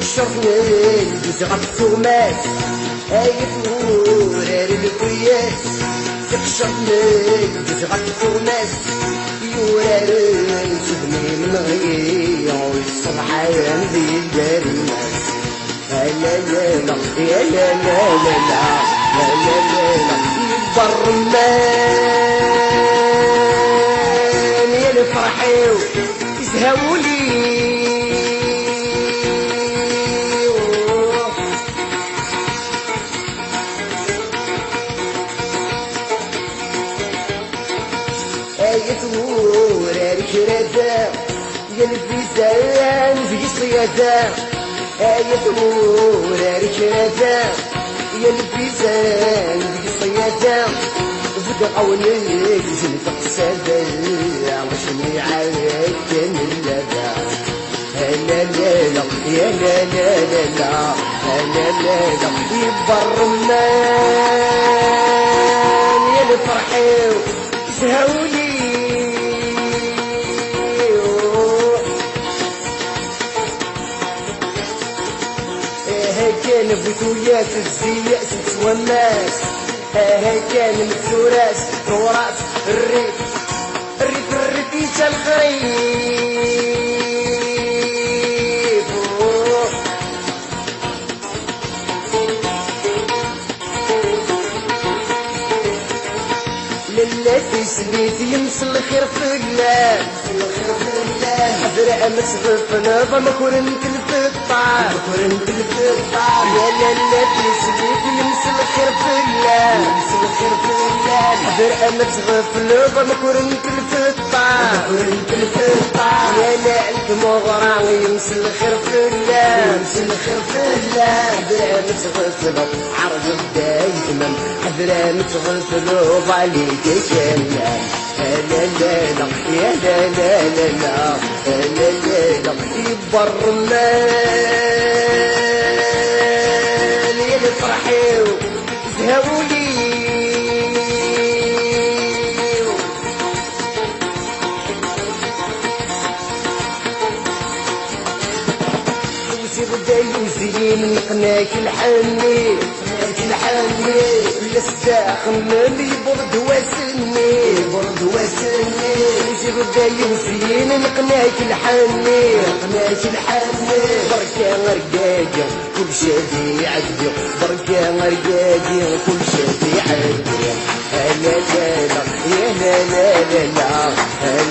شرفني الجوز غطومات يفور الكويات تكشرني الجوز غطومات يورارن سبني من غير والصبحان ذي دار الناس لا لا لا يا لا لا لا لا لا لا لا يكبر المان يا الفرحي يزهولي يثور الكرادة يا البيزان في صيادة يثور الكرادة يا البيزان في صيادة فدعوني جنت قصادة عشان يعاود كان اللذا لا لا لا يا لا لا لا لا لا لا لا يكبر المان يا الفرحي يسهولي كان بثويات الزياس والناس كان مكسوراس تراس الريف يجا الخريف للتي سبيت يمس الخير في الله حذر امس غفنا ما كنت الفطار يا للتي سبيت يمس الخير في الله حذر امس غفنا ما كنت الفطار يا لا المغرى يمس الخير في الله حذر امس غفنا عرض دايما حذر امس غفنا عليك كلام لا لا لا يا لا لا لا لا لا لا لا يكبر المان يا الفرحي يزهولي وزين نقناك الحني للساخن برد وسني يجي غدا يوزين نقناك الحني بركة رقاقة كل شادي عدي بركة رقاقة كل شادي عدي لا لا لا يا لا لا لا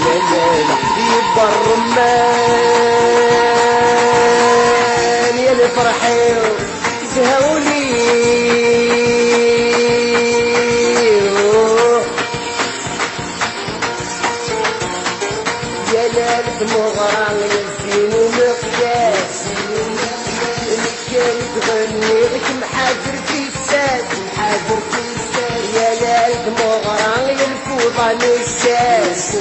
لا لا يكبر المان يا الفرحي يزهولي يا لالك مغران يزين ومقياس اللي كان تغني غيك محاجر في الساس يا لالك مغران ينفوض عن الساس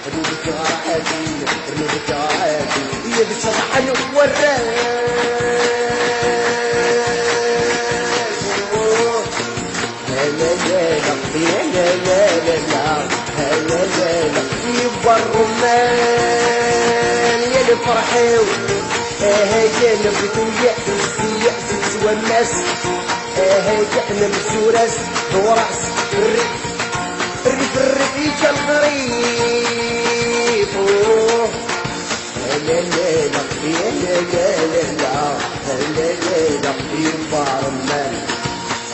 رنوبك غرابي يا بصراحة وراس لا لا لا يا لا لا لا لا لا يكبر المان يا الفرحي كان بثويات الزياس والناس كان مسوراس وراس الريف يجا الغريب لا لا لا يا لا لا لا لا لا يكبر المان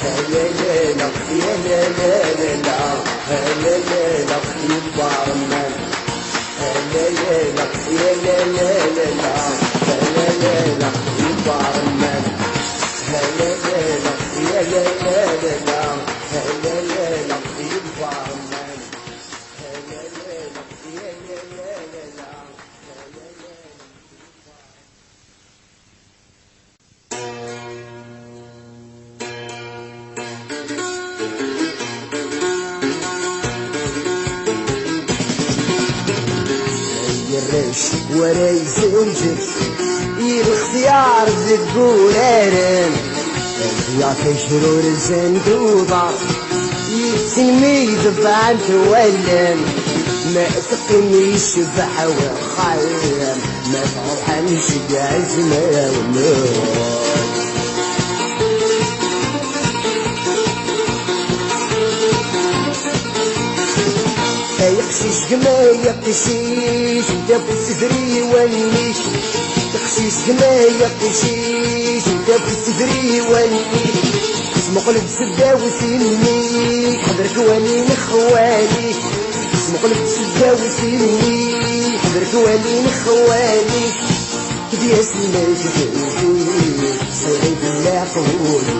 لا لا لا يا لا لا لا لا لا يكبر المان لا لا لا يا لا لا لا لا لا يكبر المان لا لا لا يا لا لا لا لا لا يكبر المان لا لا لا يا لا لا لا ولا يزوجك الاختيار تقول ارن يعطي شرور الزندوضة يتسمي دفعان تولم ما تقيم يشبح وخيم ما فرحانش بعزنا والنور. يقشيش كما يقشيش انت بتسدري ونيش، يقشيش كما يقشيش انت بتسدري ونيش، اسمو قلب سدا وسنيك حضرك ولين خواليك، اسمو قلب سدا وسنيك حضرك ولين خواليك، كدي اسمك توفيق سعيد الله قولي،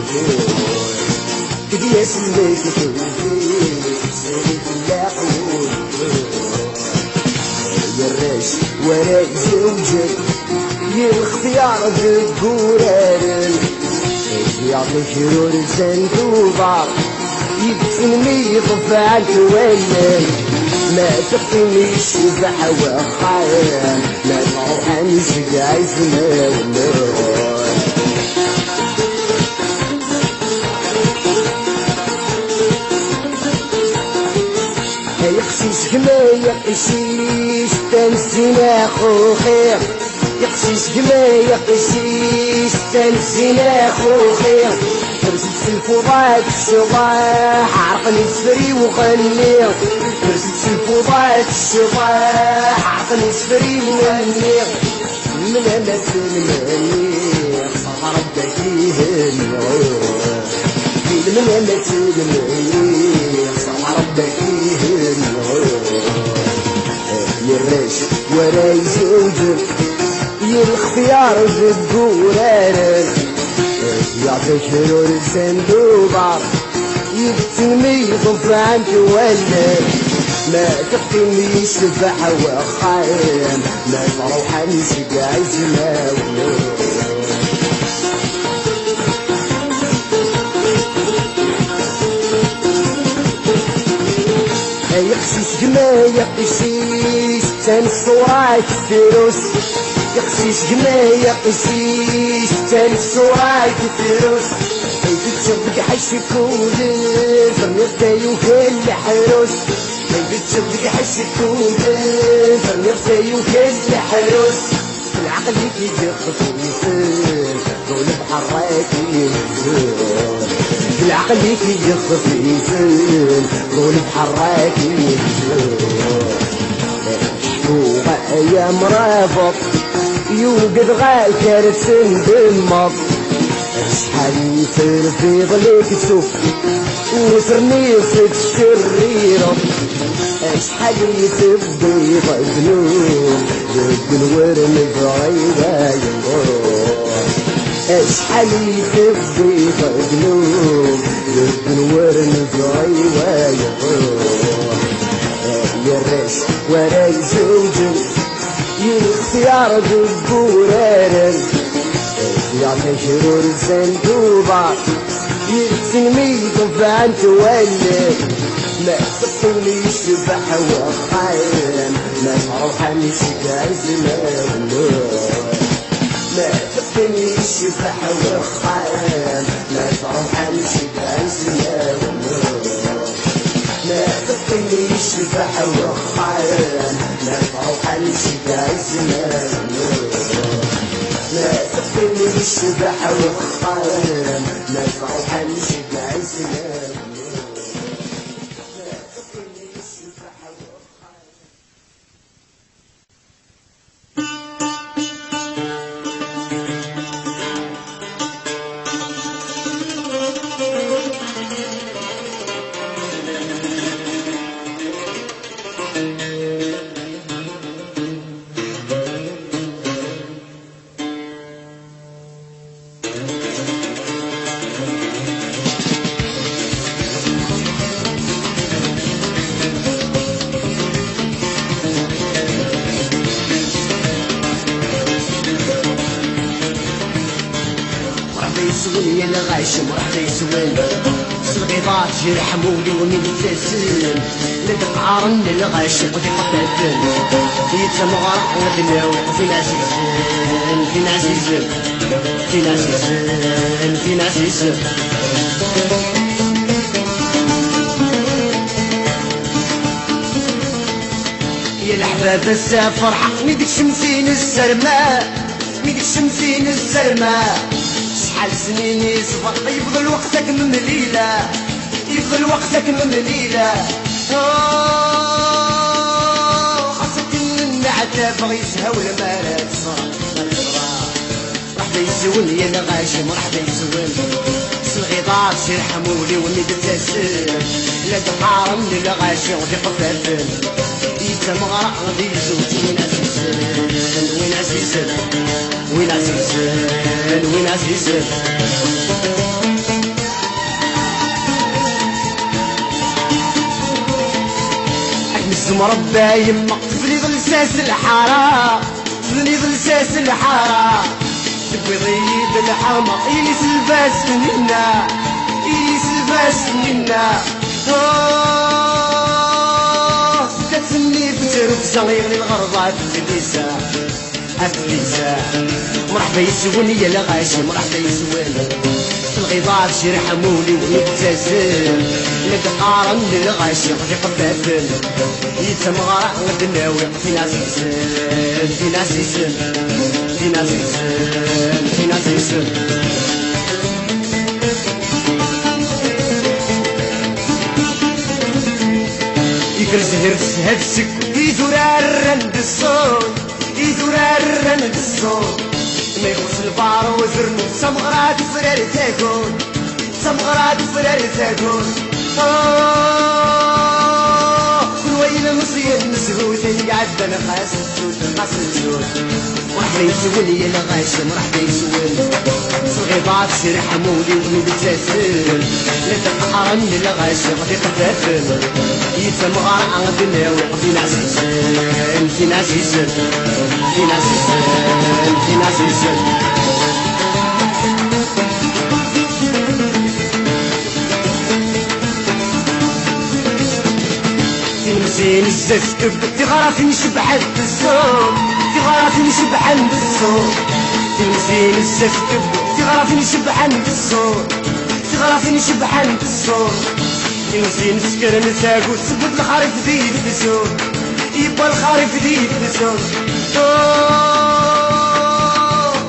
كدي اسمك توفيق سعيد الله قولي. يا الراش وراء زوجك يا الاختيار بالقرار، يعطي شرور الزندوبة يبتني يطفى عنك ولا ما تقتنيش بحوا خير، ما فرحانش بعزنا والنور. يقشيش كما يقشيش تنسينا خو خير، يقشيش كما يقشيش تنسينا خو خير، رسلت في الفضاء الشباح عرقني سفري وغني، رسلت في الفضاء الشباح عرقني سفري وغني، من امل المني صار ربك يهني، من امل المني صار ربك يهني. يا الراش وراي زوجك يا الاختيار بالقرار، يعطيك شرور الصندوبة يبتني يطفى عنك ولا ما تقتنيش بحوا خايم، ما تروحنش بعزنا والنور. يقشيش كما يقشيش تاني الصرايك الفيروس، يقشيش كما يقشيش تاني الصرايك الفيروس، يكتب حش كودر فرنيرتي وكل حروس، يكتب حش كودر فرنيرتي وكل حروس، العقل يخطف ويفل طول بحراك ينزل، العقل يخطف ويفل طول بحراك ينزل. شكوغا يا مرافق يوقد غال كارث دمر، شحال يصير في ظلك تشوف وسرني في الشريرة، شحال يتبضي ظنون ضد الورم بعيدة ينظر، شحال يتبضي ظنون ضد الورم بعيدة ينظر. يا الراش وراي زوجك يا الاختيار بالقرار، يعطي شرور الصندوبة يبتني يطفى عنك ولا ما تقتنيش بحوا خير، ما تروحنش بعزنا والنور. ما تقتنيش بحوا خير، ما تروحنش بعزنا والنور. ما تقتنيش بحوا خير، ما تروحنش بعزنا والنور. ما تقتنيش بحوا خير، ما تروحنش بعزنا والنور. يسوي الغاشم راح يسوي الغيطات جرح مولي ومن التسلم لدق عارن الغاشم ودي قبلتن يتمغر ودناو فين عزيزن فين عزيزن فين عزيزن فين عزيزن يا الحباب السافر حق ميدك شمسين السرماء ميدك شمسين السرماء شحال سنين يصبر يفضل وقتك من ليلة يفضل وقتك من ليلة خاصك من العتاب غيسها ولا ما لا تصرف مرحبا يسول يا الغاشم مرحبا يسول الغضاب شي حمولي ولي بالتسل لا تقارن للغاشي ودي قفافل يتمغرق غادي يزوج وين عزيزل وين عزيزل وين عزيزل وين عزيزل حكم الزمربى يما طفلي غلساس الحارة طفلي غلساس الحارة تبغي ضيد الحرمة يليس الباس منا يليس الباس منا تتسني بترف صغير الغرضة تفليسة أفليسة مرحبا يسوني يا الغاشي مرحبا يسوني في الغضاب شي رحمولي ونبتسم لا تقارن للغاشي غادي قفافل يتمغرق غادي ناوي في ناس يسن في ناس يسن في ناس يسن في ناس يسن يكرز هرس هفسك يزورار رند الصوت يزورار رند الصوت ما يخص البار وزرنو سمغرات فرار تاكون سمغرات فرار تاكون كل وين مصير نسهو ثاني عدنا خاص السود خاص السود مرحبا يسولي يا الغاشم مرحبا يسولي صغيبات شي رحمولي ونبتسل لا تقارن للغاشم غادي قفافل يتمغرق غادي ناوي في ناس يسن في ناس يسن في ناس يسن في ناس يسن تلمسين الزف تغرفني شبحت بالصوت تغرفني شبحت بالصوت تلمسين الزف تغرفني شبحت بالصوت تغرفني شبحت بالصوت تلمسين سكر نساق وتثبت الخريف ديد بسوت يبقى الخريف ديد بسوت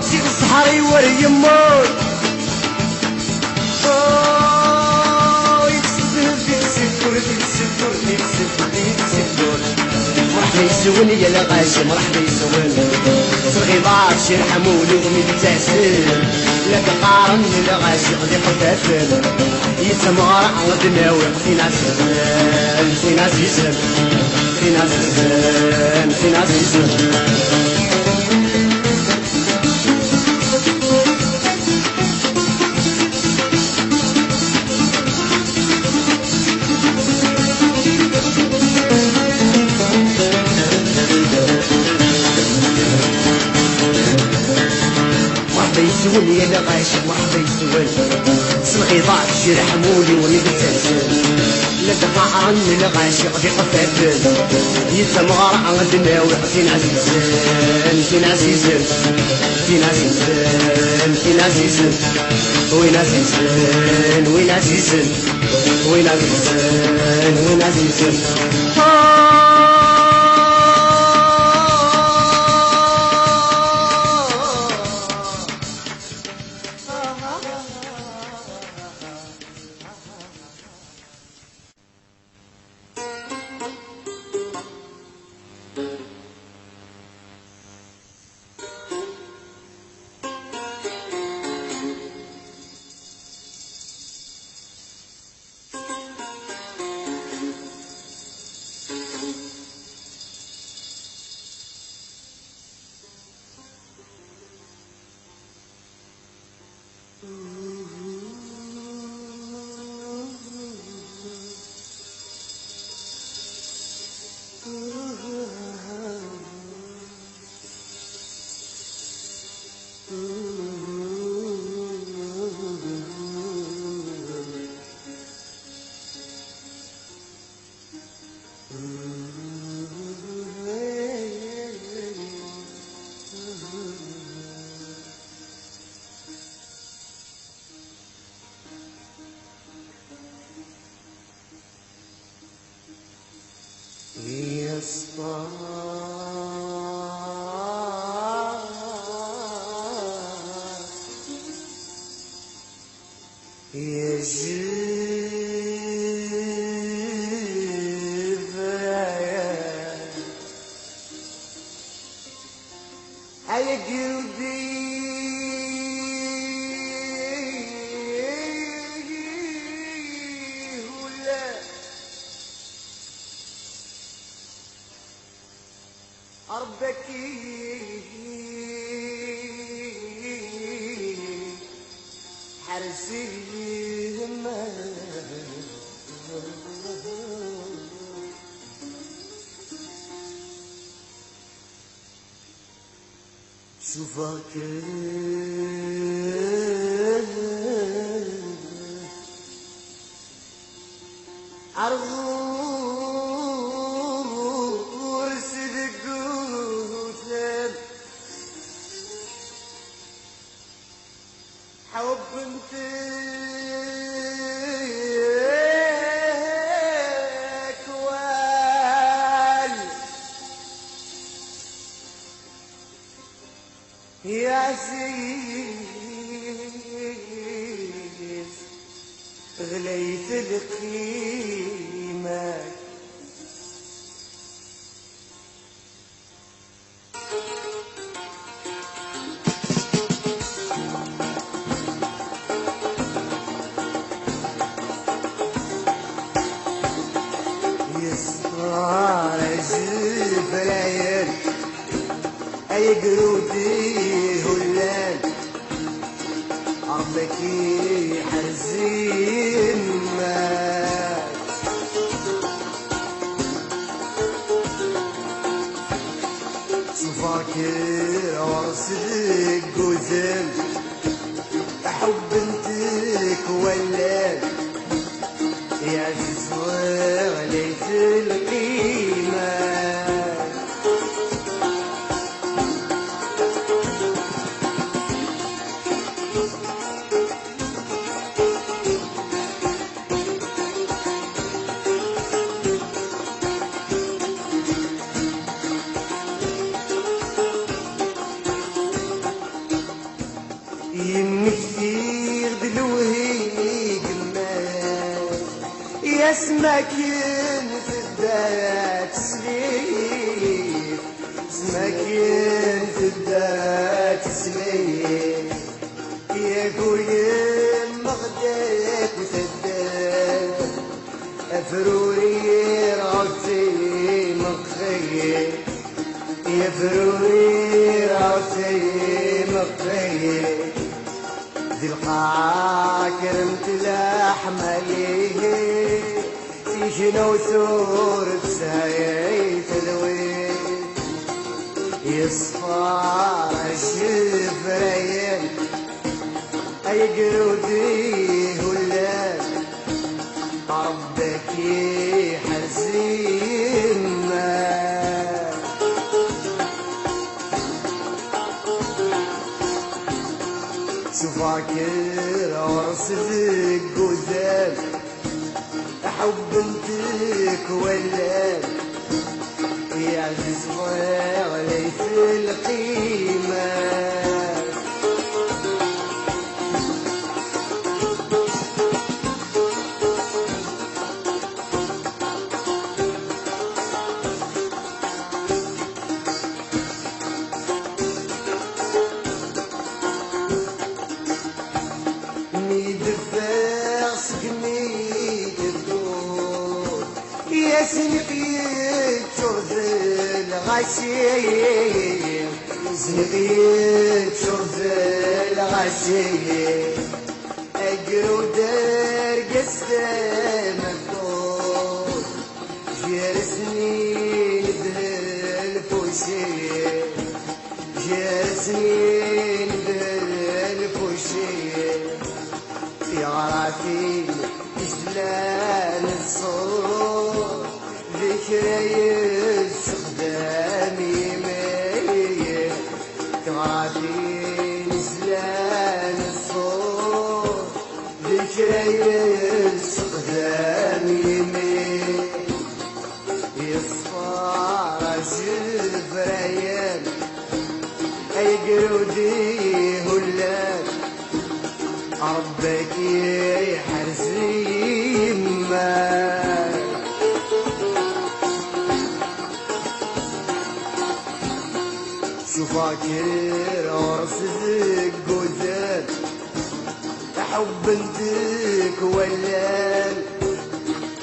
سيد الصحاري يوري يموت مرحبا يسوني يا الغاشم مرحبا يسوني الغضاب شي رحمولي ومبتسم لا تقارن للغاشي غادي قفافل يتمغرق غادي ناوي في ناس يسن في ناس يسن في ناس يسن في ناس يسن يسولي يا الغاشم مرحبا يسولي الغضاب شي رحمولي ونبتسم لا تقارن للغاشي غادي قفافل يتمغرق غادي ناوي في ناس يسن في ناس يسن في ناس يسن في ناس يسن وين ناس يسن وين ناس يسن وين ناس يسن وين ناس يسن يصطاد يا جبرايا يا قلبي ولا أربك حرسي شوفك أرغور صدق وثاب حب انتك وال يا عزيز غليت القيمة يسمع جبرايل أي قرودي هلال عرضك حزين مات فاكر ورصدق قدام أحب انتك ولاد يا جسوة ليت القيمة يمشي دلوهي قمال يا سماكين في الدات سليف سماكين في الدات سليف يا قويم مغداك وثدات أفروري راسي مخيف يا فروري راسي مخيف ذي القاع كرمت لحمليه في شنو ثور بسايت الويل يصفى الشفرين أي قرودي هلال ربك حزين فاكر ورصدق قدام أحب انتك ولاد يا عزيز وليت القيمة يا سنقيت شرف الغشيم سنقيت شرف الغشيم أقرو دار قسم مفتوح جرسني ذهل فوشيم جرسني ذهل فوشيم في غراتي إجلال الصوت ذكري استخدامي ميت غراتي إجلال الصوت ذكري استخدامي ميت يصفى جبريل أي قرودي هلال ربك يحرس يمك شوفاكر عرسك قدام حب انتك ولان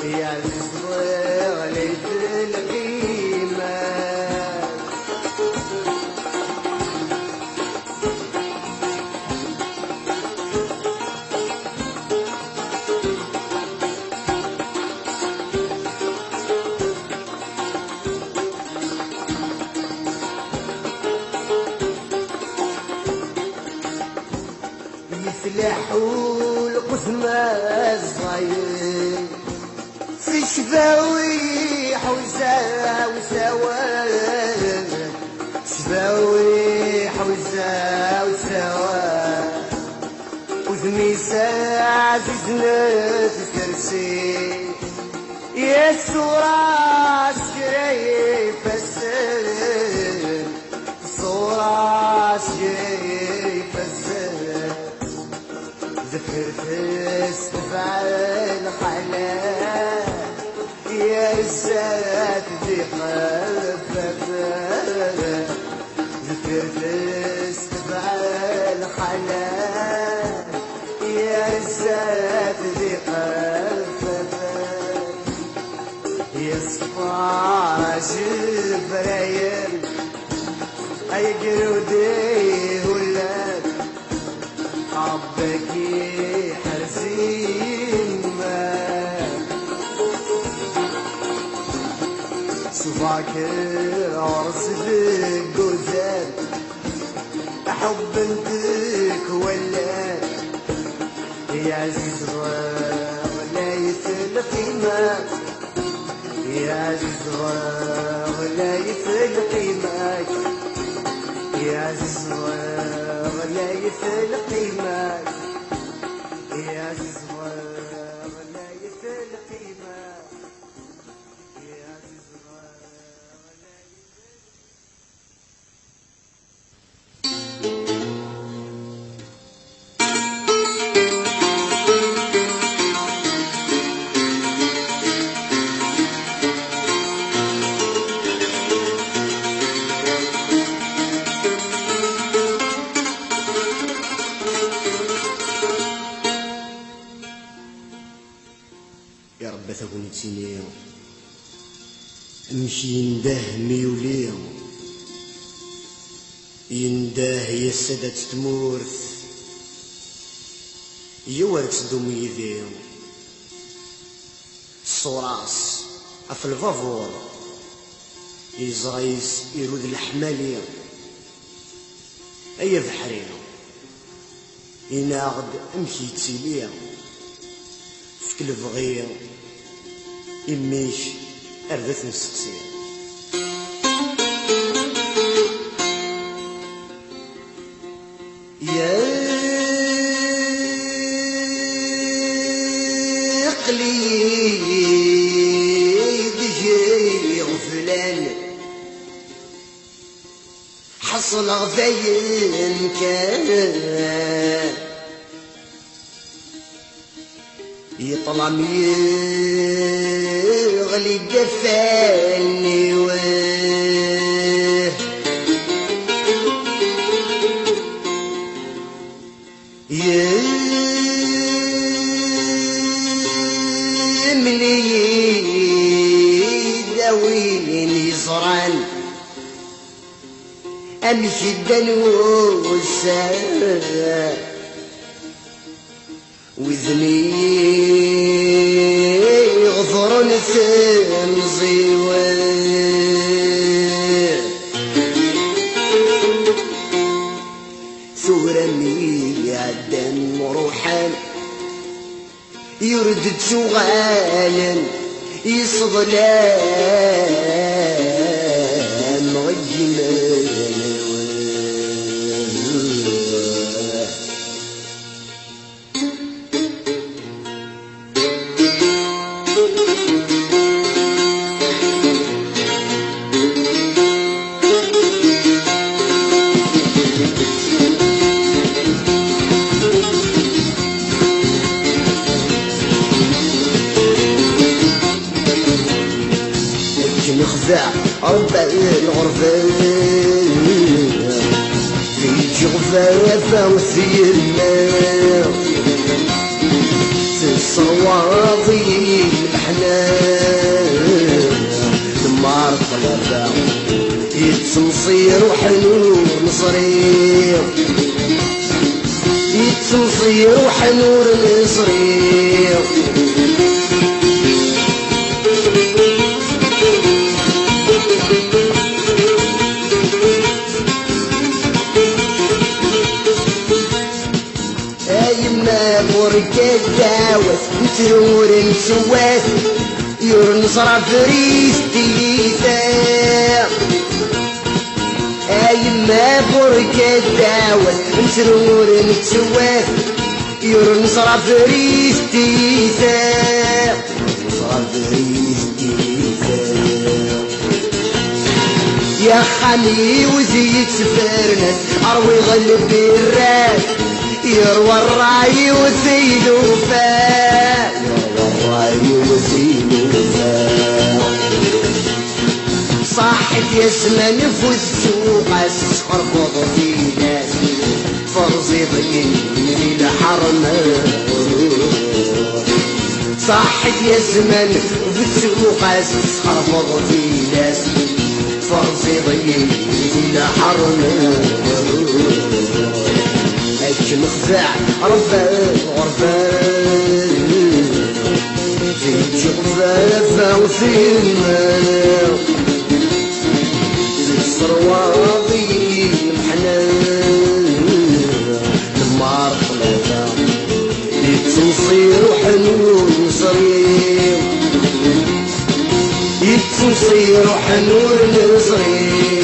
يا عزيز غليت القيمة يفلحوا القسمة الصغير في شفاويح وسوا شفاويح وسوا وذميسة عزيزنا تكرسي يا الصورة شريف السن الصورة شريف السن ذكرت استفعل حلال يا رسالة ذي خففة ذكرت استفعل حلال يا رسالة ذي خففة يا صفار جبرايل أي قرودي ولاد ربك يحرسين شوفاك عرس بالجوزات أحب انتك ولاد يا عزيز ولا يتلقيمك يا عزيز ولا يتلقيمك يا عزيز ولا يتلقيمك يا عزيز ولا يتلقيمك يا عزيز يا رب تكون تسيني نمشي ينده ميولي ينده يا السادة تمورث يورك صدوم يذيو الصراص في الفافور يزريس يرود الحمالية أي بحرية يناغد امشي تسيلية فك البغية يميش أردت نسقسية يا قليد جاي غفلان حصل غفاين كان يطلع يغلي قفاني يملي داويني صران امشي الدنوسة وذني غفر ثمزي ثورمي عدم روحان يردد شغالا يصظلام غيمان مخزع ربع الغرفة في جغفافة وثيرنا الصواضي الحنان دمار طلبة يتمصير وحنون صرير يتمصير وحنون صرير يما بركة داوس نترور نسواس يرنصر فريس تيتا يما بركة داوس نترور نسواس يرنصر فريس تيتا يرنصر فريس تيتا يا خالي وزيد سفرنا اروي غلب الراس يروى الراي وزيد وفاء يروى الراي وزيد وفاء صاحب يسمى نفوس السوق اسخر بضي ناس فرزي ضيين من الحرمة صاحب يسمى نفوس السوق اسخر بضي ناس فرزي ضيين من الحرمة مخزع ربع الغرفان في جغفافة وثيرنا الصرواضي الحنان دمار طلبة يتمصير وحنون صرير يتمصير وحنون صرير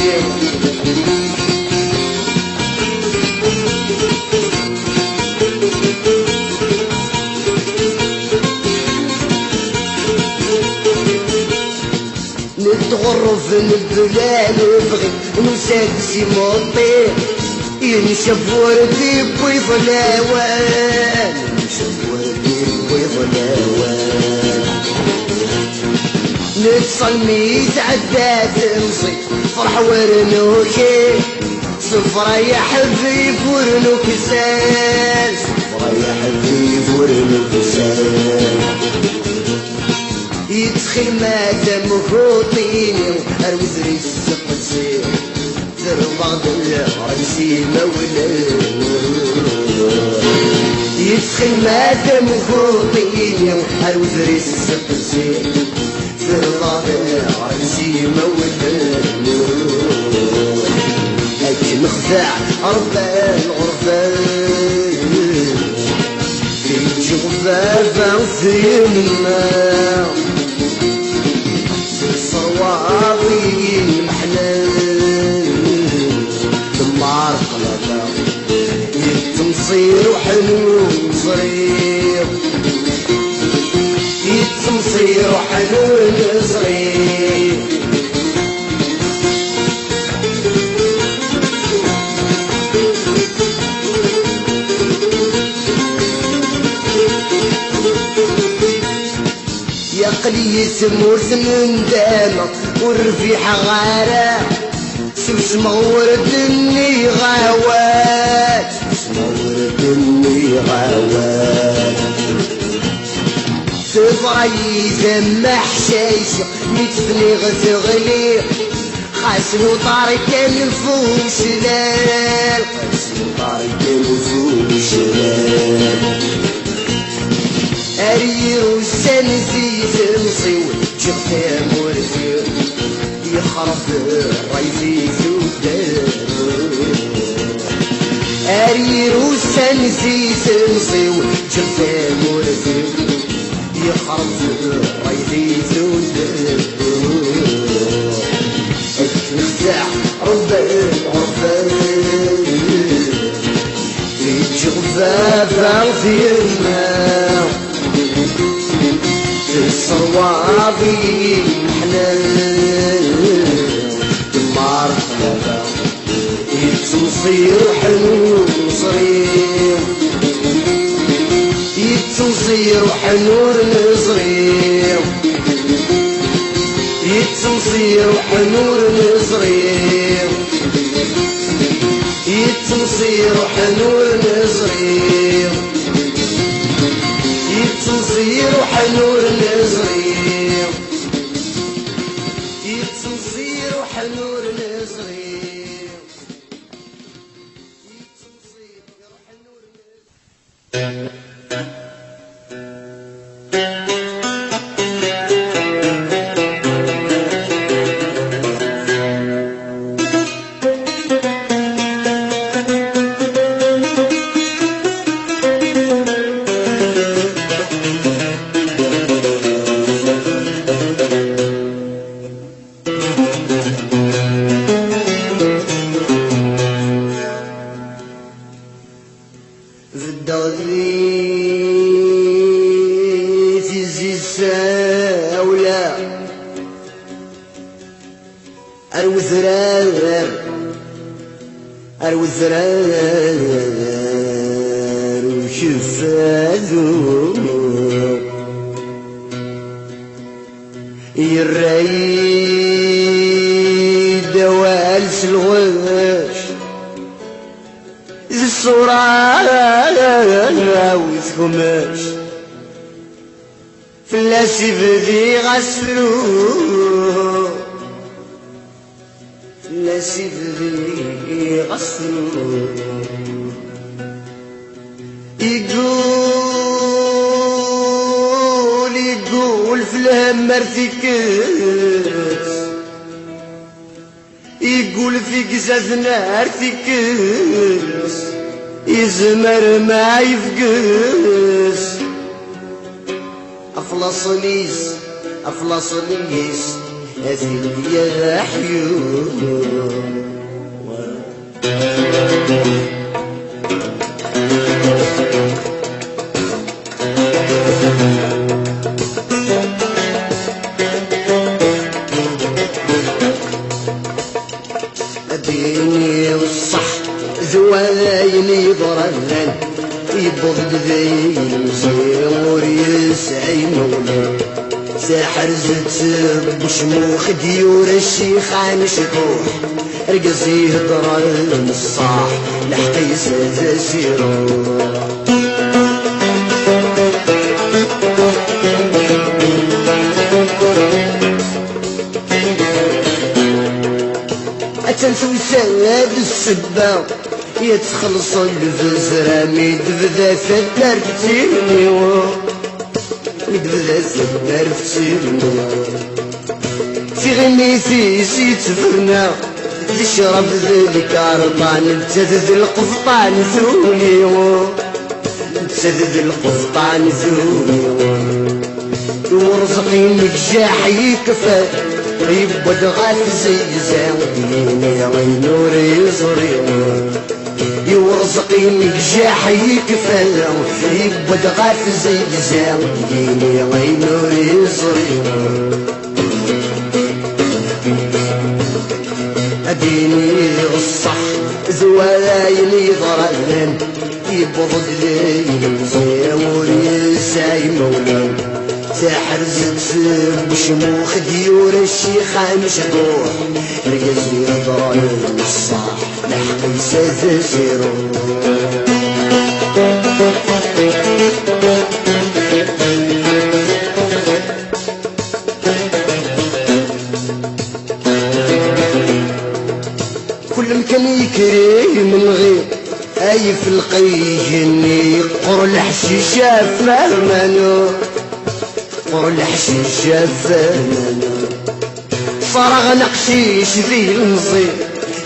نتغرف البلاد بغي نسادسي موطي ينشف وردي بيض الاوان ينشف وردي بيض الاوان نتصلمي تعدات نصي فرح ورنوكي صفرا يا حبيب ورنوك سال صفرا يا حبيب ورنوك سال يدخل ما دم خوطيني اروزري السقسي تربغ الرمسي مولا يدخل ما دم خوطيني اروزري السقسي تربغ الرمسي مولا هاك مخزع ربع الغرفان في جغفافة وثيرنا الصواضي المحنان دمار طلبة يتمصير وحنون صرير يتمصير وحنون صرير يقلي سمور من دامك والرفيح غارة شمس مغورد اني غاوات شمس مغورد اني غاوات تفري زمح شايشة متفني غتغلي خاسلو طارق الفوش لال خاسلو طارق الفوش لال أريرو السنسي تنصيوي جبتها مرسير يخرب الريفي سودان أريرو السنسي تنصيوي جبتها مرسير يخرب الريفي سودان اتمسع ربع الغرفان في جغفافة وثيرنا الصواضي الحنان دمار طلبة يتمصير وحنون صرير يتمصير وحنون صرير يتمصير يتمصير وحنور نصغير يتمصير وحنور نصغير يتمصير وحنور نصغير يتمصير وحنور نصغير يتمصير وحنور نصغير الوزرار وشفاذو يريد والس الغش الصورة ويسكمش فلاسي بدي غسلو فلاسي بدي غسلو يقول في الهم مرتكز يقول في قزازنا ارتكز يزمر ما يفقس افلصنيس هذه يا حيوم الديني والصح زوايني ضرلن يبض ذين صيور يسعي مولى ساحر زد بشموخ ديور الشيخان شكوح رقصي هضر الصاح لحقي ساز سيروح أتنسوي ساد السبا يتخلص الفزرة ميدبدا فتر تيرني ميدبدا فتر تيرني في غنيتي سيتفرنا تشرب ذلك عرطان تزد القفطان ثوني تزد القفطان ثوني ورزقينك جاحي كفى يبود غاف زي زاويني غي نور يزري يورزقينك جاحي كفى يبود غاف زي زاويني غي نور يزري اديني الصح زوايني ضرلن يبض ذيل صيور يساي مولان ساحر زكسر بشموخ ديور الشيخان شدوح رقزي ضرال الصاح لحقي ساذ سيروح كل مكان يكريه من غير اي في القيجني قر الحشيشة فهمانو قر الحشيشة فهمانو فرغ نقشيش ذي المصير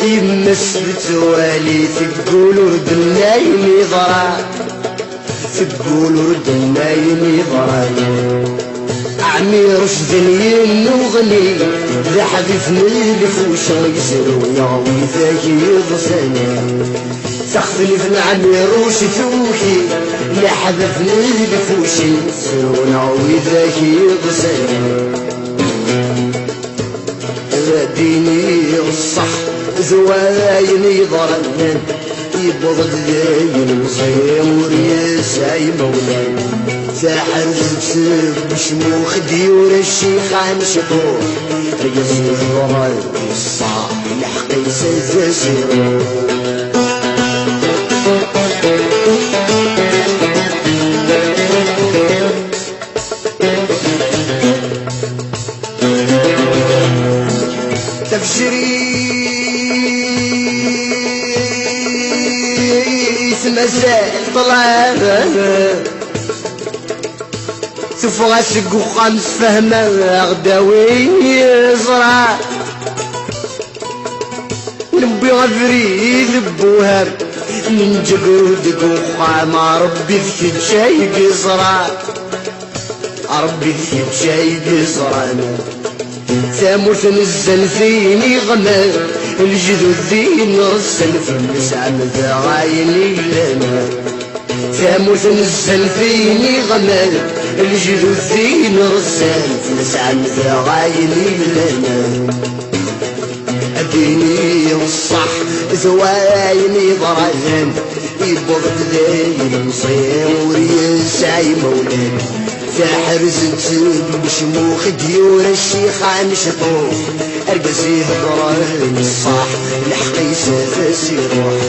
يمس بتوالي تقولوا ردنا يمي ضرع تقولوا ردنا يمي ضرع عمي رشد ينوغني ذا حبيبني لفوش يسرو يعوي ذاكي يغسني سخفني في عمي روش ثوكي يا حبيبني لفوش يسرو يعوي ذاكي يغسني ديني الصح زوايني ضرنن يبض ذاين وصيور يسعي مولان ساحر زبسب بشموخ ديور الشيخان شطوح رقص الضرر الصاح لحقي سزسيرو تفجري مساء طلاب شوف غاسق وخمس فهمة غداوي زرع نبي غفري ذبوهر من جقود قوخام ربي ذكي بشاي قصرا ربي ذكي بشاي قصرا ثاموث نزل فيني غمر الجذو الذين رسل في المسعى ذرايني لنا ثاموث نزل فيني غمر الجذو الذين رسل في المسعى ذرايني لنا أديني الصح ثوايني ضرجن يبغض ذي مصير يسعي مولد ساحر زنسب بشموخ ديور الشيخان شطوح ارقصي هضران الصح لحقي سفسي روح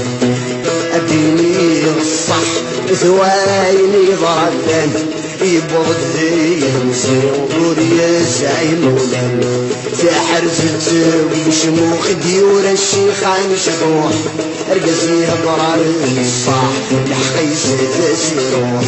اديني الصح ثوايني ضربان يبغض ذي مصير يسعي مولان ساحر زنسب بشموخ ديور الشيخان شطوح ارقصي هضران الصح لحقي سفسي روح